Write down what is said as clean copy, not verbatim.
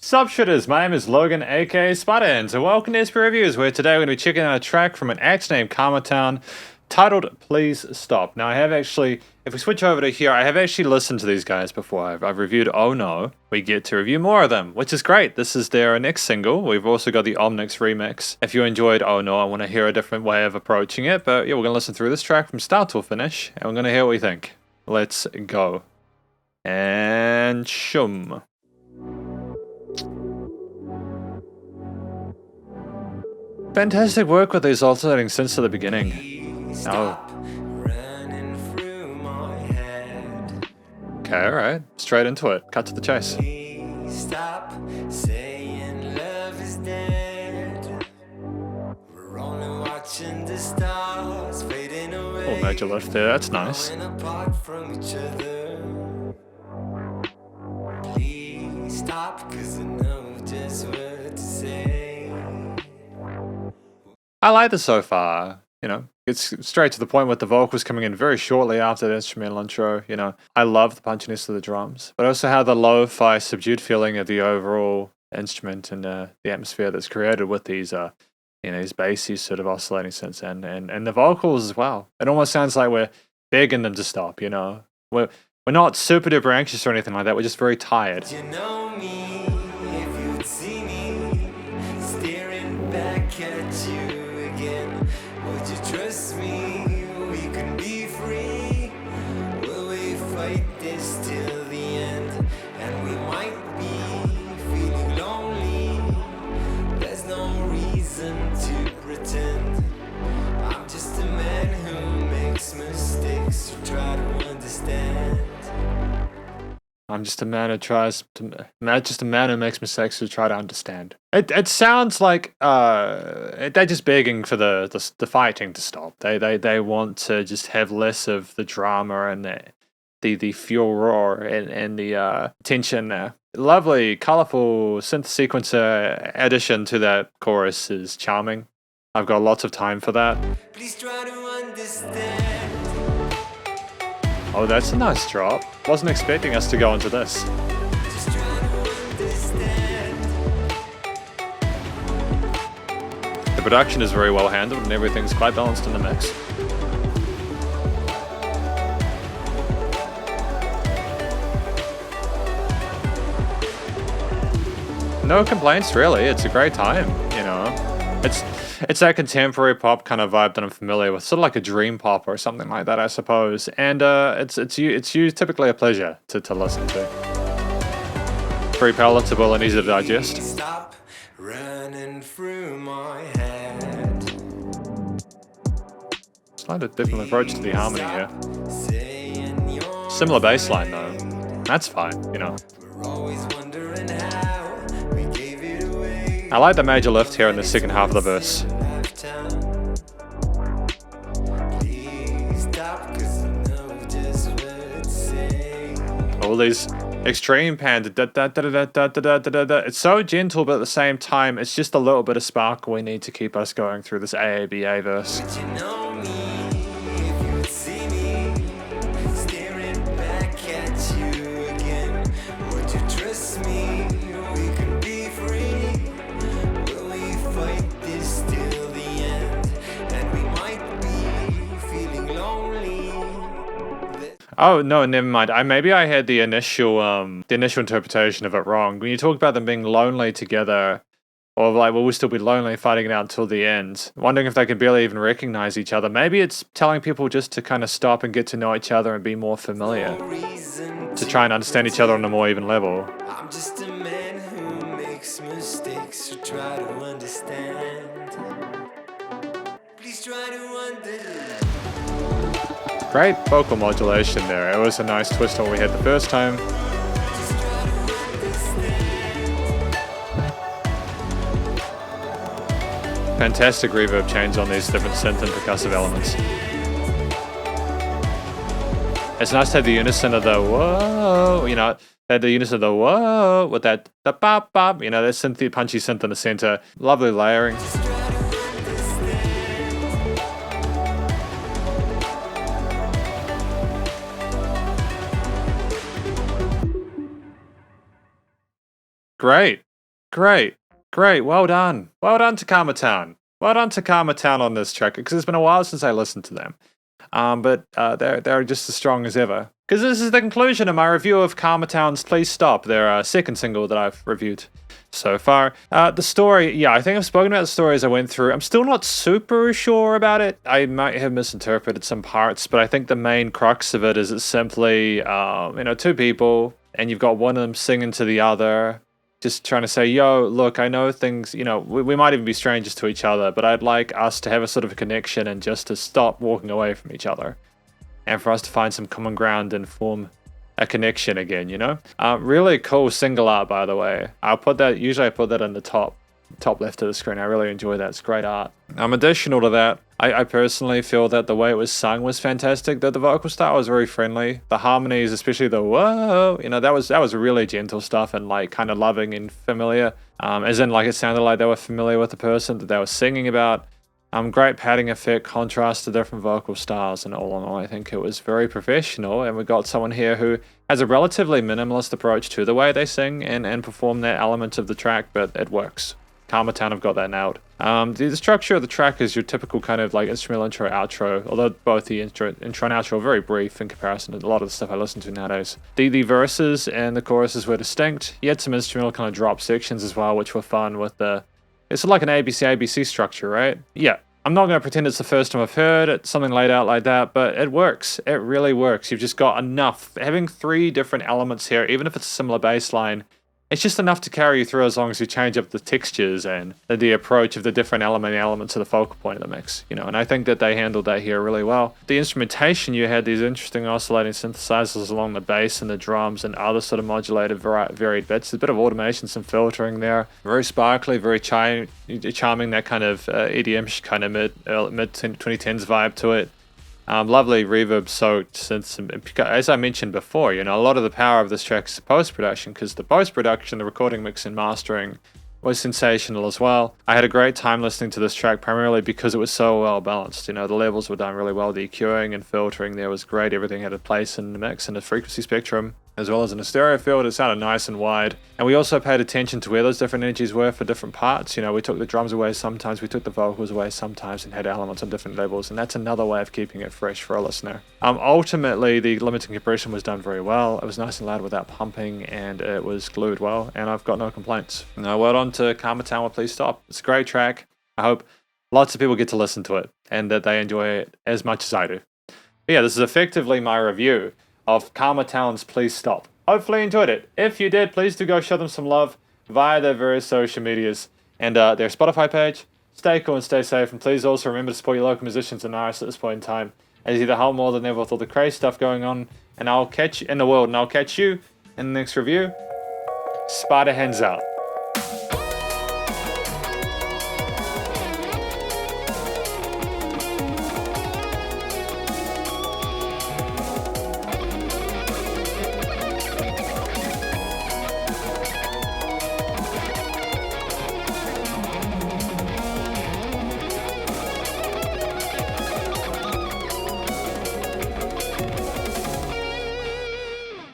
Sup Shredders, my name is Logan aka Spiderhands, and welcome to SP Reviews, where today we're going to be checking out a track from an act named Karma Town titled Please Stop. Now I have actually, if we switch over to here, I have actually listened to these guys before. I've reviewed Oh No. We get to review more of them, which is great. This is their next single. We've also got the Omnix remix. If you enjoyed Oh No, I want to hear a different way of approaching it, but yeah, we're going to listen through this track from start to finish, and we're going to hear what we think. Let's go. And shum. Fantastic work with these alternating synths at the beginning. Oh. Okay, alright. Straight into it. Cut to the chase. Stop saying love is dead. We're only watching the stars fading away. Oh, major lift there. That's nice. Apart from each other. Please stop, 'cause I know just what to say. I like this so far. You know, it's straight to the point with the vocals coming in very shortly after the instrumental intro. You know, I love the punchiness of the drums, but also how the lo-fi subdued feeling of the overall instrument and the atmosphere that's created with these, you know, these bassy sort of oscillating synths and the vocals as well. It almost sounds like we're begging them to stop. You know, we're not super duper anxious or anything like that. We're just very tired. You know me, if you'd see me staring back at you. Would you trust me? We can be free. Will we fight this till the end? And we might be feeling lonely. There's no reason to pretend. I'm just a man who makes mistakes, so try to understand. I'm just a man who makes mistakes to try to understand. It sounds like they're just begging for the fighting to stop. They want to just have less of the drama and the furor and the tension there. Lovely, colorful synth sequencer addition to that chorus is charming. I've got lots of time for that. Please try to understand. Oh, that's a nice drop. Wasn't expecting us to go into this. Just try to understand. The production is very well handled and everything's quite balanced in the mix. No complaints really, it's a great time, you know. It's that contemporary pop kind of vibe that I'm familiar with, sort of like a dream pop or something like that, I suppose. And it's typically a pleasure to listen to. Very palatable and easy to digest. Stop running through my head. Slight different approach to the harmony here. Saying you're Similar bass line though. That's fine, you know. we're always wondering how we gave it away. I like the major lift here in the second half of the verse. Please stop, 'cause I know just what to say. All these extreme pans. It's so gentle, but at the same time, it's just a little bit of sparkle we need to keep us going through this AABA verse. But you know me, if you'd see me staring back at you again, would you trust me? We can be free. Will we fight this till the end? And we might be feeling lonely. Oh no, never mind. Maybe I had the initial interpretation of it wrong. When you talk about them being lonely together, or like, well, we'll still be lonely fighting it out until the end. Wondering if they could barely even recognize each other. Maybe it's telling people just to kind of stop and get to know each other and be more familiar, No reason to try and understand each other on a more even level. I'm just a man who makes mistakes, so try to understand. Please try to understand. Great vocal modulation there. It was a nice twist on what we had the first time. Just try to understand. Fantastic reverb change on these different synth and percussive elements. It's nice to have the unison of the whoa, you know, the unison of the whoa with that the bop bop, you know, that synthy punchy synth in the center. Lovely layering. Just try to understand. Great. Great. Great. Well done. Well done to Karma Town. Well done to Karma Town on this track, because it's been a while since I listened to them. But they're just as strong as ever. Because this is the conclusion of my review of Karma Town's Please Stop, their second single that I've reviewed so far. The story, yeah, I think I've spoken about the story as I went through. I'm still not super sure about it. I might have misinterpreted some parts, but I think the main crux of it is it's simply, two people, and you've got one of them singing to the other, just trying to say, yo, look, I know things, we might even be strangers to each other, but I'd like us to have a sort of a connection and just to stop walking away from each other. And for us to find some common ground and form a connection again, Really cool single art, by the way. Usually I put that in the top left of the screen. I really enjoy that. It's great art. Additional to that, I personally feel that the way it was sung was fantastic, that the vocal style was very friendly. The harmonies, especially the whoa, that was really gentle stuff and like kind of loving and familiar. As in like it sounded like they were familiar with the person that they were singing about. Great padding effect, contrast to different vocal styles, and all in all, I think it was very professional, and we got someone here who has a relatively minimalist approach to the way they sing and perform that element of the track, but it works. Karma Town have got that nailed. The structure of the track is your typical kind of like instrumental intro, outro, although both the intro and outro are very brief in comparison to a lot of the stuff I listen to nowadays. The verses and the choruses were distinct. You had some instrumental kind of drop sections as well, which were fun with it's like an ABC structure, right? Yeah. I'm not going to pretend it's the first time I've heard it, something laid out like that, but it works. It really works. You've just got enough. Having 3 different elements here, even if it's a similar bass line, it's just enough to carry you through as long as you change up the textures and the approach of the different elements of the focal point of the mix, and I think that they handled that here really well. The instrumentation, you had these interesting oscillating synthesizers along the bass and the drums and other sort of modulated varied bits. A bit of automation, some filtering there. Very sparkly, very charming, that kind of EDM kind of mid-2010s vibe to it. Lovely reverb soaked synths, as I mentioned before, a lot of the power of this track is post-production, because the post-production, the recording, mix and mastering was sensational as well. I had a great time listening to this track, primarily because it was so well balanced. The levels were done really well, the EQing and filtering there was great, everything had a place in the mix and the frequency spectrum, as well as in a stereo field. It sounded nice and wide. And we also paid attention to where those different energies were for different parts. We took the drums away sometimes, we took the vocals away sometimes, and had elements on different levels, and that's another way of keeping it fresh for a listener. Ultimately, the limiting compression was done very well. It was nice and loud without pumping, and it was glued well, and I've got no complaints. Now, well done to Karma Town with Please Stop. It's a great track. I hope lots of people get to listen to it, and that they enjoy it as much as I do. But yeah, this is effectively my review of Karma Town's Please Stop. Hopefully you enjoyed it. If you did, please do go show them some love via their various social medias and their Spotify page. Stay cool and stay safe, and please also remember to support your local musicians and artists at this point in time, as you the whole more than ever with all the crazy stuff going on, and I'll catch you in the world, and I'll catch you in the next review. Spiderhands out.